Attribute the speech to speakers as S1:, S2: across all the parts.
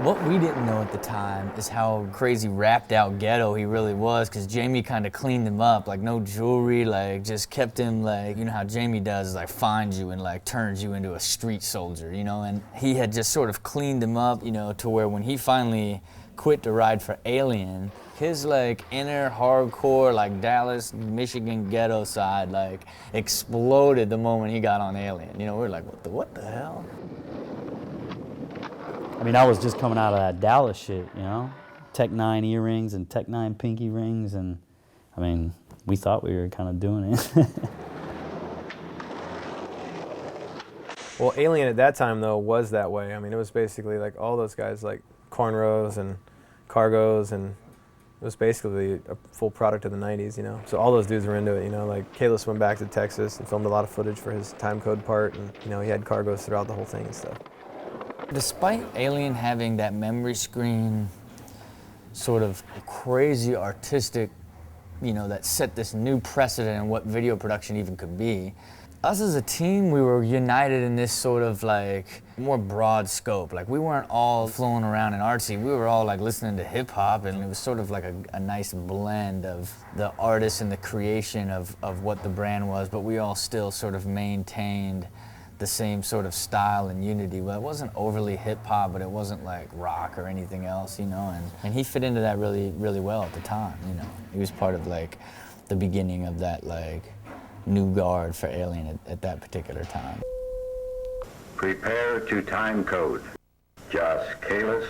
S1: What we didn't know at the time is how crazy rapped out ghetto he really was, because Jamie kind of cleaned him up, like no jewelry, like just kept him like, you know how Jamie does, is like finds you and like turns you into a street soldier, you know, and he had just sort of cleaned him up, you know, to where when he finally quit to ride for Alien, his like inner hardcore like Dallas, Michigan ghetto side like exploded the moment he got on Alien. You know, we were like, what the hell?
S2: I mean, I was just coming out of that Dallas shit, you know? Tech 9 earrings and Tech 9 pinky rings, and I mean, we thought we were kind of doing it.
S3: Well, Alien at that time, though, was that way. I mean, it was basically like all those guys, like cornrows and cargos, and it was basically a full product of the 90s, you know? So all those dudes were into it, you know? Like, Kalis went back to Texas and filmed a lot of footage for his time code part, and, you know, he had cargos throughout the whole thing and stuff.
S1: Despite Alien having that memory screen sort of crazy artistic, you know, that set this new precedent in what video production even could be, us as a team, we were united in this sort of like more broad scope. Like we weren't all flowing around in artsy, we were all like listening to hip hop, and it was sort of like a nice blend of the artist and the creation of what the brand was, but we all still sort of maintained the same sort of style and unity. Well, it wasn't overly hip hop, but it wasn't like rock or anything else, you know, and he fit into that really, really well at the time, you know. He was part of like the beginning of that like new guard for Alien at that particular time.
S4: Prepare to time code. Josh Kalis.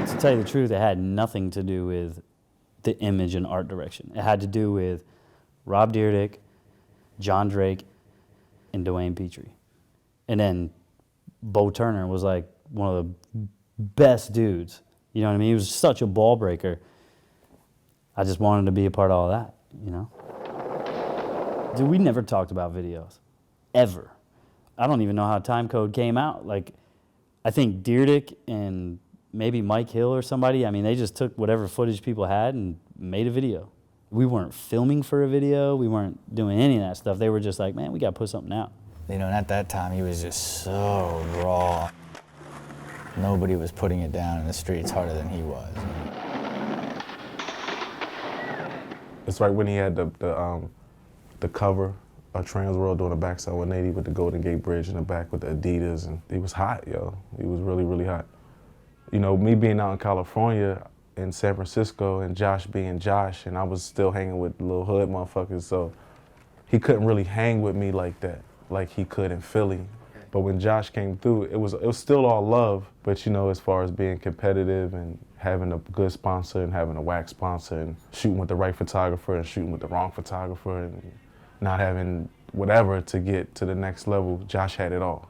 S2: To tell you the truth, it had nothing to do with the image and art direction. It had to do with Rob Dyrdek, John Drake, and Dwayne Petrie. And then Bo Turner was like one of the best dudes. You know what I mean? He was such a ball breaker. I just wanted to be a part of all that, you know? Dude, we never talked about videos, ever. I don't even know how Time Code came out. Like, I think Dyrdek and maybe Mike Hill or somebody, I mean, they just took whatever footage people had and made a video. We weren't filming for a video. We weren't doing any of that stuff. They were just like, man, we got to put something out.
S1: You know, and at that time, he was just so raw. Nobody was putting it down in the streets harder than he was.
S5: It's right when he had the cover of Trans World doing a backside 180 with the Golden Gate Bridge in the back with the Adidas, and he was hot, yo. He was really, really hot. You know, me being out in California, in San Francisco, and Josh being Josh, and I was still hanging with little hood motherfuckers, so he couldn't really hang with me like that, like he could in Philly. But when Josh came through, it was still all love, but you know, as far as being competitive and having a good sponsor and having a whack sponsor and shooting with the right photographer and shooting with the wrong photographer and not having whatever to get to the next level, Josh had it all.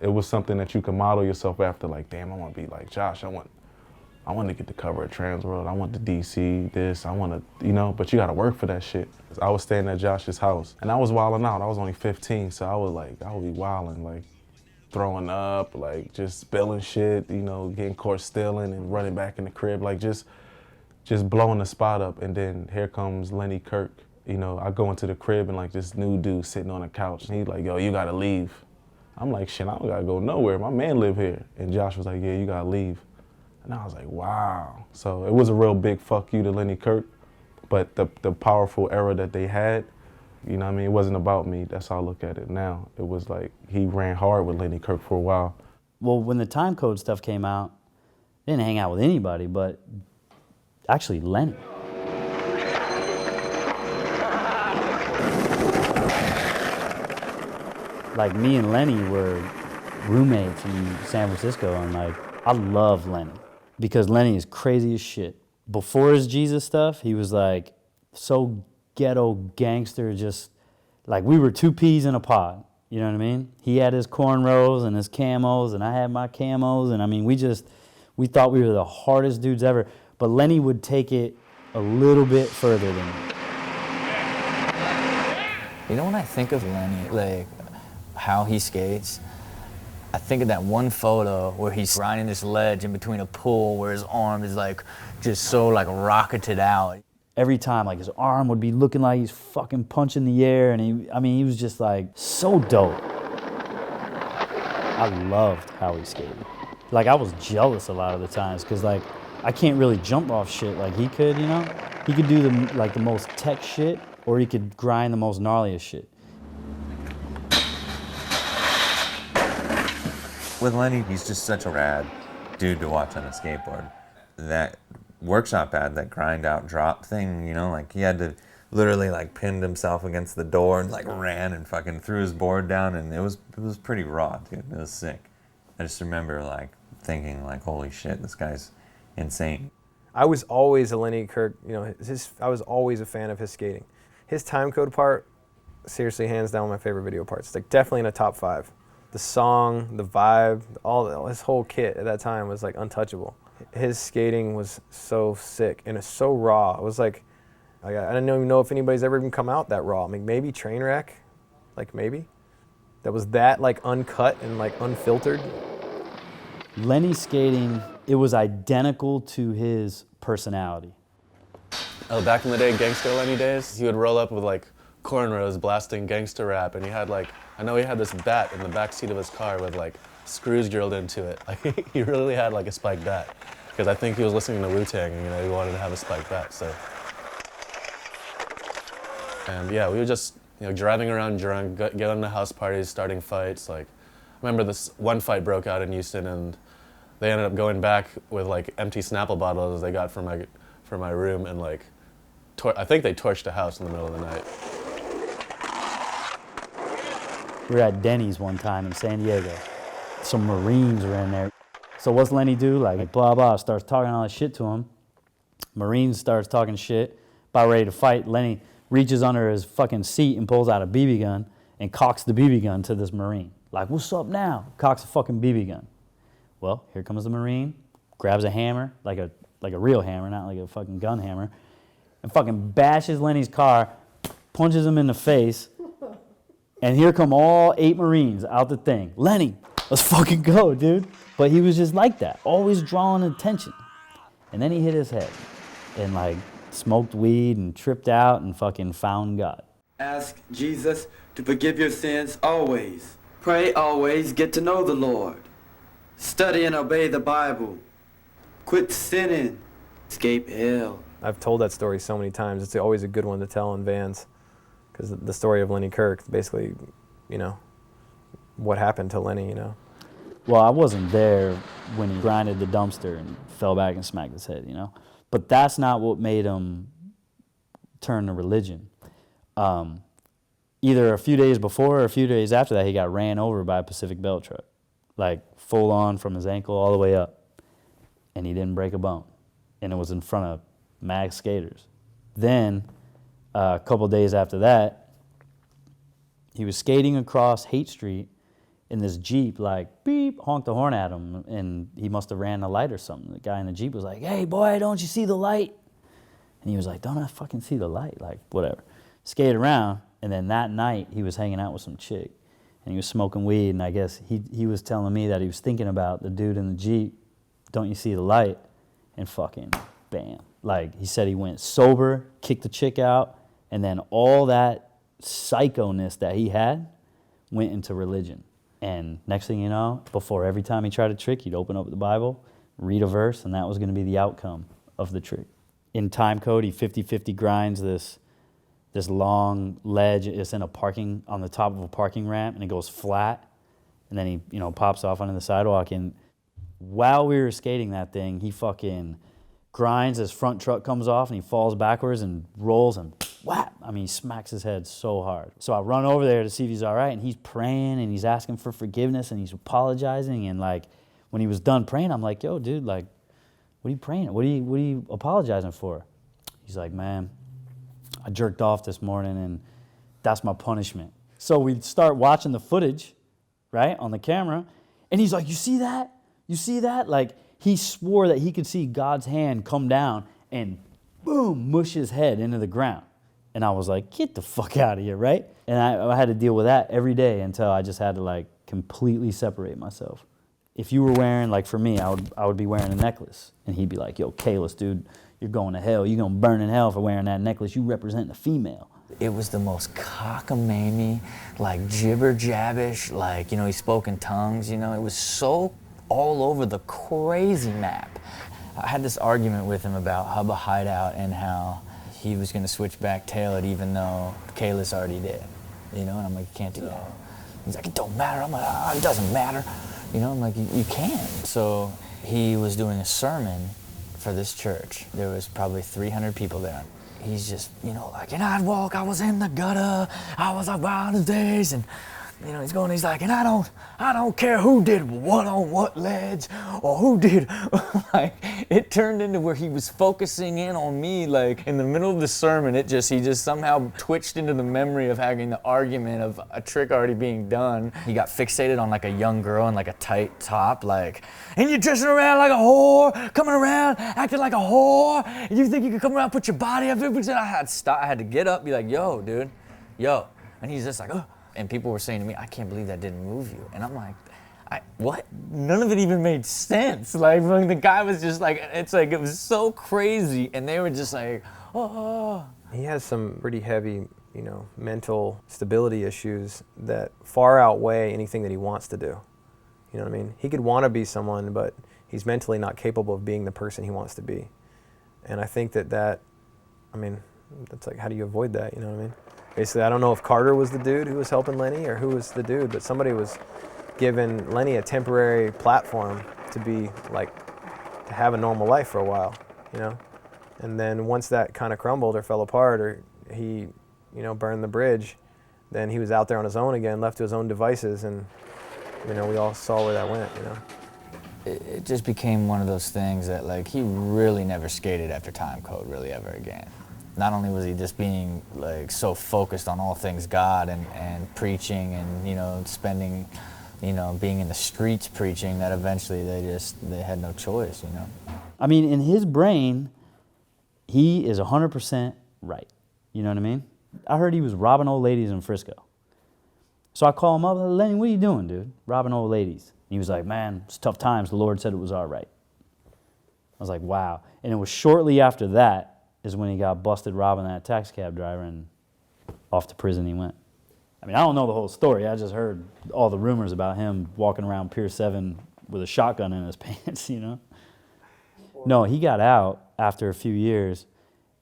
S5: It was something that you could model yourself after, like, damn, I want to be like Josh. I want to get the cover of Trans World. I want the DC, this, I want to, you know, but you got to work for that shit. I was staying at Josh's house, and I was wilding out. I was only 15, so I would be wilding, like throwing up, like just spilling shit, you know, getting caught stealing and running back in the crib, like just blowing the spot up. And then here comes Lennie Kirk. You know, I go into the crib and like this new dude sitting on the couch, and he's like, yo, you got to leave. I'm like, shit, I don't got to go nowhere. My man live here. And Josh was like, yeah, you got to leave. And I was like, wow. So it was a real big fuck you to Lennie Kirk, but the powerful era that they had, you know what I mean? It wasn't about me. That's how I look at it now. It was like he ran hard with Lennie Kirk for a while.
S2: Well, when the time code stuff came out, I didn't hang out with anybody, but actually Lenny. Like me and Lenny were roommates in San Francisco, and like I love Lenny because Lenny is crazy as shit. Before his Jesus stuff, he was like so ghetto gangster, just like we were two peas in a pod. You know what I mean? He had his cornrows and his camos, and I had my camos, and I mean, we thought we were the hardest dudes ever. But Lenny would take it a little bit further than me.
S1: You know, when I think of Lenny, like how he skates, I think of that one photo where he's riding this ledge in between a pool where his arm is like just so like rocketed out.
S2: Every time, like his arm would be looking like he's fucking punching the air, and he was just like so dope. I loved how he skated. Like, I was jealous a lot of the times because, like, I can't really jump off shit like he could, you know? He could do the most tech shit, or he could grind the most gnarliest shit.
S6: With Lenny, he's just such a rad dude to watch on a skateboard. That workshop had that grind out drop thing, you know, like he had to literally like pinned himself against the door and like ran and fucking threw his board down, and it was pretty raw, dude. It was sick. I just remember like thinking like, holy shit, this guy's insane.
S3: I was always a Lennie Kirk, you know, I was always a fan of his skating. His time code part, seriously, hands down, one of my favorite video parts. Like definitely in a top 5. The song, the vibe, his whole kit at that time was like untouchable. His skating was so sick and it's so raw. It was like, I don't even know if anybody's ever even come out that raw. I mean, maybe Trainwreck, like maybe. That was that like uncut and like unfiltered.
S2: Lenny's skating, it was identical to his personality.
S7: Oh, back in the day, gangster Lenny days, he would roll up with like cornrows blasting gangster rap, and he had like, I know he had this bat in the back seat of his car with like screws drilled into it. Like he really had like a spiked bat, because I think he was listening to Wu-Tang and, you know, he wanted to have a spiked bat, so. And yeah, we were just, you know, driving around drunk, getting to house parties, starting fights. Like, I remember this one fight broke out in Houston, and they ended up going back with like empty Snapple bottles they got from my room, and like, I think they torched a house in the middle of the night.
S2: We were at Denny's one time in San Diego. Some Marines were in there. So what's Lenny do? Like blah, blah, starts talking all that shit to him. Marine starts talking shit, about ready to fight. Lenny reaches under his fucking seat and pulls out a BB gun and cocks the BB gun to this Marine. Like, what's up now? Cocks a fucking BB gun. Well, here comes the Marine, grabs a hammer, like a real hammer, not like a fucking gun hammer, and fucking bashes Lenny's car, punches him in the face, and here come all 8 Marines out the thing. Lenny, let's fucking go, dude. But he was just like that, always drawing attention. And then he hit his head and like smoked weed and tripped out and fucking found God.
S8: Ask Jesus to forgive your sins always. Pray always, get to know the Lord. Study and obey the Bible. Quit sinning. Escape hell.
S3: I've told that story so many times. It's always a good one to tell in vans, because the story of Lennie Kirk, basically, you know, what happened to Lenny, you know.
S2: Well, I wasn't there when he grinded the dumpster and fell back and smacked his head, you know. But that's not what made him turn to religion. Either a few days before or a few days after that, he got ran over by a Pacific Belt truck, like full on from his ankle all the way up. And he didn't break a bone. And it was in front of mag skaters. Then, a couple days after that, he was skating across Haight Street in this Jeep, like, beep, honked the horn at him, and he must have ran the light or something. The guy in the Jeep was like, hey, boy, don't you see the light? And he was like, don't I fucking see the light? Like, whatever. Skated around, and then that night, he was hanging out with some chick, and he was smoking weed, and I guess he was telling me that he was thinking about the dude in the Jeep, don't you see the light? And fucking bam. Like, he said he went sober, kicked the chick out, and then all that psycho-ness that he had went into religion. And next thing you know, before every time he tried a trick, he'd open up the Bible, read a verse, and that was going to be the outcome of the trick. In time code, he 50-50 grinds this long ledge. It's in on the top of a parking ramp, and it goes flat. And then he, you know, pops off onto the sidewalk. And while we were skating that thing, he fucking grinds, his front truck comes off, and he falls backwards and rolls and whap. I mean, he smacks his head so hard. So I run over there to see if he's all right, and he's praying, and he's asking for forgiveness, and he's apologizing. And like, when he was done praying, I'm like, yo, dude, like, what are you praying? What are you apologizing for? He's like, man, I jerked off this morning, and that's my punishment. So we start watching the footage, right, on the camera, and he's like, you see that? You see that? Like, he swore that he could see God's hand come down and boom, mush his head into the ground. And I was like, get the fuck out of here, right? And I had to deal with that every day until I just had to like completely separate myself. If you were wearing, like for me, I would be wearing a necklace. And he'd be like, yo, Kalis, dude, you're going to hell. You're going to burn in hell for wearing that necklace. You represent a female.
S1: It was the most cockamamie, like jibber jabbish, like, you know, he spoke in tongues, you know, it was so all over the crazy map. I had this argument with him about Hubba Hideout and how he was gonna switch back tail it even though Kalis already did, you know, and I'm like, you can't do that. He's like, it don't matter. I'm like, oh, it doesn't matter. You know, I'm like, you can. So he was doing a sermon for this church. There was probably 300 people there. He's just, you know, like, and I'd walk, I was in the gutter, I was like wild as days, and you know, he's like, and I don't care who did what on what ledge, or who did, like, it turned into where he was focusing in on me, like, in the middle of the sermon, he just somehow twitched into the memory of having the argument of a trick already being done. He got fixated on, like, a young girl in, like, a tight top, like, and you're dressing around like a whore, coming around, acting like a whore, and you think you could come around, put your body up, I had to get up, be like, yo, dude, yo, and he's just like, oh. And people were saying to me, I can't believe that didn't move you. And I'm like, what? None of it even made sense. Like, the guy was just like, it's like, it was so crazy. And they were just like, oh.
S3: He has some pretty heavy, you know, mental stability issues that far outweigh anything that he wants to do. You know what I mean? He could want to be someone, but he's mentally not capable of being the person he wants to be. And I think that's like, how do you avoid that? You know what I mean? Basically, I don't know if Carter was the dude who was helping Lenny or who was the dude, but somebody was giving Lenny a temporary platform to be like, to have a normal life for a while, you know? And then once that kind of crumbled or fell apart or he, you know, burned the bridge, then he was out there on his own again, left to his own devices, and, you know, we all saw where that went, you know?
S1: It just became one of those things that, like, he really never skated after Time Code really ever again. Not only was he just being, like, so focused on all things God and preaching and, you know, spending, you know, being in the streets preaching, that eventually they had no choice, you know?
S2: I mean, in his brain, he is 100% right. You know what I mean? I heard he was robbing old ladies in Frisco. So I call him up, Lenny, what are you doing, dude? Robbing old ladies. And he was like, man, it's tough times. The Lord said it was all right. I was like, wow. And it was shortly after that is when he got busted robbing that taxi cab driver, and off to prison he went. I mean, I don't know the whole story. I just heard all the rumors about him walking around Pier 7 with a shotgun in his pants, you know? No, he got out after a few years,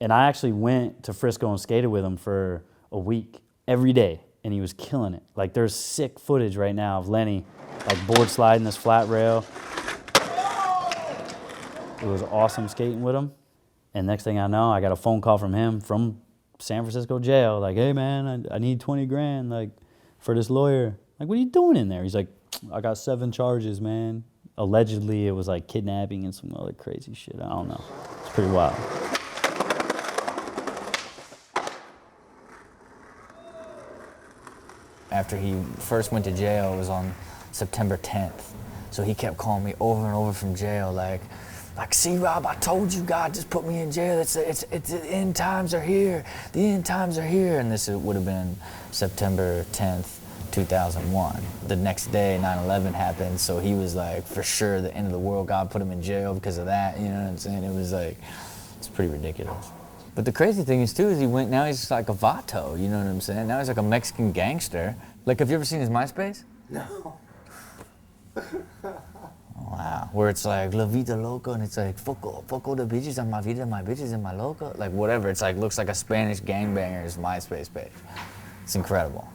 S2: and I actually went to Frisco and skated with him for a week, every day, and he was killing it. Like, there's sick footage right now of Lenny, like, board sliding this flat rail. It was awesome skating with him. And next thing I know, I got a phone call from him from San Francisco jail, like, hey man, I need 20 grand, like, for this lawyer. Like, what are you doing in there? He's like, I got 7 charges, man. Allegedly, it was like kidnapping and some other crazy shit. I don't know. It's pretty wild.
S1: After he first went to jail, it was on September 10th. So he kept calling me over and over from jail, like, see, Rob, I told you God just put me in jail. It's the end times are here. The end times are here. And this would have been September 10th, 2001. The next day, 9/11 happened, so he was like, for sure, the end of the world, God put him in jail because of that, you know what I'm saying? It was like, it's pretty ridiculous. But the crazy thing is, too, is now he's like a vato, you know what I'm saying? Now he's like a Mexican gangster. Like, have you ever seen his MySpace?
S9: No.
S1: Wow, where it's like La Vida Loca, and it's like foco de bitches and my vida, my bitches and my loca, like whatever. It's like looks like a Spanish gangbanger's MySpace page. It's incredible.